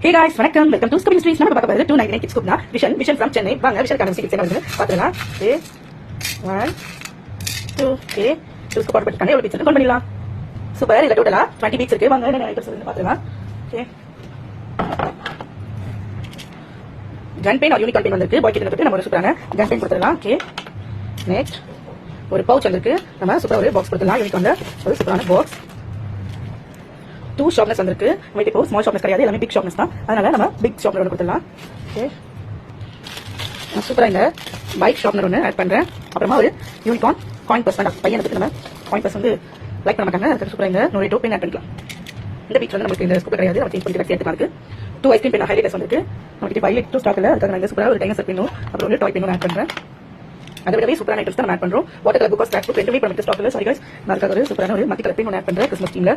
Hey guys, வணக்கம். Welcome to Scoop Industries. நம்ம பார்க்க போறது 299 கிட்ஸ் ஸ்கூப்னா விஷன் ஃப்ரம் சென்னை. வாங்க விஷன் கார்டன் கிட்ஸ் என்ன வருது பாத்துக்கலாம். ஓகே 1 2 ஓகே ஸ்கூப் ஆர்டர் பண்ணி எவ்வளவு பீஸ் கவுண்ட் பண்ணிடலாம். சூப்பர். இல்ல டோட்டலா 20 பீஸ் இருக்கு. வாங்க என்ன ஐட்டம்ஸ் வந்து பாத்துக்கலாம். Okay gun pen or unicorn pen வந்திருக்கு. பாய் கிட்ட இருந்து நம்ம ஒரு சூப்பரான கன் பெயின் கொடுத்துடலாம். ஓகே நெக்ஸ்ட் ஒரு பவுச் வந்திருக்கு. நம்ம சூப்பரா ஒரு பாக்ஸ் கொடுத்துடலாம். யூனிகார்ன்ல ஒரு சூப்பரான பாக்ஸ். 2 ஷார்ப்னஸ் வந்திருக்கு. நம்ம இப்போ ஸ்மால் ஷார்ப்னஸ் கிடையாது, எல்லாமே பிக் ஷார்ப்னஸ் தான். அதனால நம்ம பிக் ஷார்ப்னர் ஒன்று கொடுத்துடலாம். ஓகே நான் சூப்பராக இந்த பைக் ஷார்ப்னர் ஒன்று ஆட் பண்ணுறேன். அப்புறமா ஒரு யூனிகார்ன் காயின் பர்ஸ் வேண்டாம், பையனுக்கு நம்ம காயின் பர்ஸ் வந்து லைக் பண்ண மாட்டாங்க. அதுக்கு சூப்பராக இந்த நோய் டோப் பென் ஆட் பண்ணிக்கலாம். இந்த பீச் வந்து நமக்கு இந்த ஸ்கூப் கிடையாது, நம்ம சேஞ்ச் பண்ணி எடுத்துக்கலாம். அதுக்கு 2 ஐஸ்கிரீம் பென் ஹைலைட்டர்ஸ் வந்திருக்கு. நமக்கு ஹைலைட் 2 ஸ்டாக் இல்லை, அதுக்காக நான் இந்த சூப்பராக ஒரு டைனோசர் பென்னும் அப்புறம் ஒரு டாய் பென்னும் ஆட் பண்ணுறேன். அதை விடவே சூப்பரான ஐட்டம்ஸ் தான் நம்ம ஆட் பண்ணுறோம். Water colour book stock book ரெண்டுமே பண்ணிட்டு ஸ்டாக் இல்லை. சாரி கைஸ், நான் அதுக்காக ஒரு சூப்பரான ஒரு மல்டி கலர் பென் ஒன்று ஆட் பண்ணுறேன். கிறிஸ்மஸ் டீமில்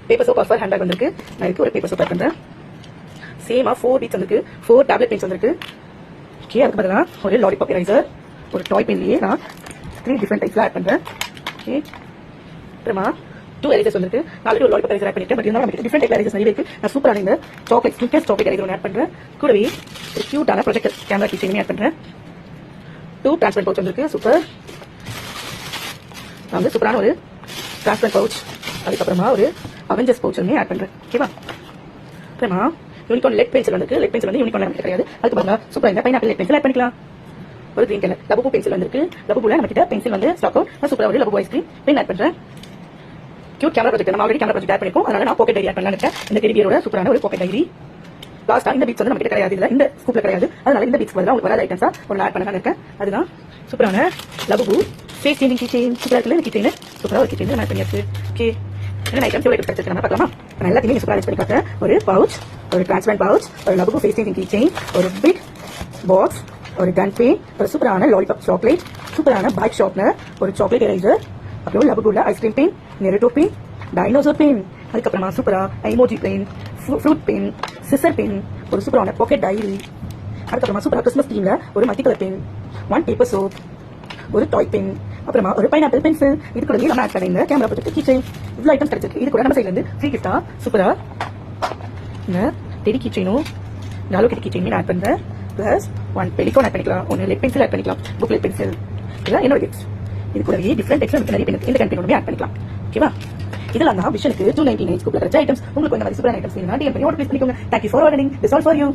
paper soap offer hand bag வந்திருக்கு. நான் இதுக்கு ஒரு பேப்பர் சோப் ஆட் பண்றேன். சேமா 4 பீட்ஸ் வந்திருக்கு. 4 டேப்லெட் பென்ஸ் வந்திருக்கு. ஓகே அதுக்கு பதிலா ஒரு லாலிபாப் எரேசர், ஒரு டாய் பென்லயே நான் 3 டிஃபரெண்ட் டைப்ஸ்ல ஆட் பண்றேன். ஓகே அப்புறமா 2 எரேசர்ஸ் வந்திருக்கு. நாளைக்கு ஒரு லாலிபாப் எரேசர் ஆட் பண்ணிட்டேன். பட் இருந்தாலும் நமக்கு டிஃபரெண்ட் டைப் எரேசர்ஸ் நிறைய இருக்கு. நான் சூப்பரான இந்த சாக்லேட் ஸ்னிக்கர்ஸ் சாக்லேட் எரேசர் ஒன்று ஆட் பண்றேன். கூடவே ஒரு கியூட்டான ப்ரொஜெக்டர் கேமரா கீச்சைனுமே ஆட் பண்றேன். 2 டிரான்ஸ்பரண்ட் பவுச் வந்திருக்கு. சூப்பர். நான் வந்து சூப்பரான ஒரு டிரான்ஸ்பரண்ட் பவுச், அதுக்கப்புறமா ஒரு அவெஞ்சர்ஸ் பவுச் ஒன்று ஆட் பண்றேன். ஓகேவா? அப்புறமா யூனிகார்ன் லெட் பென்சில் வந்து லெட் பென்சில் வந்து யூனிகார்ன் நமக்கு கிடையாது. அதுக்கு பதிலாக சூப்பராக இந்த பைனாப்பிள் லெட் பென்சில் ஆட் பண்ணிக்கலாம். ஒரு கிரீன் கலர் லபு பென்சில் வந்திருக்கு. லபுல நம்ம கிட்ட பென்சில் வந்து ஸ்டாக் அவுட். நான் சூப்பராக ஒரு லபு ஐஸ்கிரீம் பென் ஆட் பண்றேன். கியூட் கேமரா ப்ராஜெக்ட் நம்ம ஆல்ரெடி கேமரா ப்ராஜெக்ட் ஆட் பண்ணிருக்கோம். அதனால நான் பாக்கெட் டைரி ஆட் பண்ணலாம்னு இருக்கேன். இந்த டெடிபியரோட சூப்பரான ஒரு பாக்கெட் டைரி. லாஸ்டா இந்த பீட்ஸ் வந்து நம்ம கிட்ட கிடையாது, இந்த ஸ்கூப்ல கிடையாது. அதனால இந்த பீட்ஸ் பதிலாக உங்களுக்கு வராத ஐட்டம்ஸா ஒன்று ஆட் பண்ணலாம்னு இருக்கேன். அதுதான் சூப்பரான லபு ஃபேஸ் சேஞ்சிங் கீச்செயின். சூப்பராக இருக்குல்ல இந்த கீச்செயின். சூப்பராக ஒரு கீச்செயின் ஆட் பண்ணியாச்சு. ஓகே என்ன ஐட்டம்ஸ் எவ்வளோ கிடைச்சிருக்கு நம்ம பார்க்கலாமா? நான் எல்லாத்தையுமே சூப்பராக அரேஞ்ச் பண்ணி காட்டுறேன். ஒரு பவுச், ஒரு டிரான்ஸ்பரண்ட் பவுச், ஒரு லபு ஃபேஸ் சேஞ்சிங் கீச்செயின், ஒரு பிக் பாக்ஸ், ஒரு கன் பெயின், ஒரு சூப்பரான லாலிபாப் சாக்லேட், சூப்பரான பைக் ஷார்ப்னர், ஒரு சாக்லேட் எரேசர், அப்புறம் லபுல ice cream pen, Naruto pen, dinosaur pen, அதுக்கப்புறமா சூப்பரா emoji pen, fruit pen, scissor pen, ஒரு சூப்பரான பாக்கெட் டைரி, அதுக்கப்புறமா சூப்பரா கிறிஸ்மஸ் தீம்ல ஒரு multi colour pen, 1 paper soap, ஒரு டாய் பென், அப்புறமா ஒரு பைனாப்பிள் பென்சில். இது கூட நம்ம ஆட் பண்ணி கேமரா ப்ராஜெக்ட் கீச்செயின். இவ்வளோ ஐட்டம்ஸ் கிடைச்சிருக்கு. இது கூட நம்ம சைட்ல இருந்து ஃப்ரீ கிஃப்டா சூப்பரா இந்த டெடி கீச்செயினும் நாலோ கிட்டி கீச்செயினும் ஆட் பண்றேன். பிளஸ் 1 பெலிகான் ஆட் பண்ணிக்கலாம், 1 லெட் பென்சில் ஆட் பண்ணிக்கலாம், புக்லெட் பென்சில். இதெல்லாம் என்னோட கிஃப்ட்ஸ். இது கூடவே டிஃபரெண்ட் டைப்ஸ்ல நிறைய பென் இந்த கம்பெனியோட ஆட் பண்ணிக்கலாம். ஓகேவா? இதெல்லாம் தான் விஷனுக்கு 299 ஸ்கூப்ல கிடைச்ச ஐட்டம்ஸ். உங்களுக்கு இந்த மாதிரி சூப்பரான ஐட்டம்ஸ் வேணும்னா டிஎம் பண்ணி ஆர்டர் ப்ளேஸ் பண்ணிக்கோங்க. Thank you for ordering. This all for you.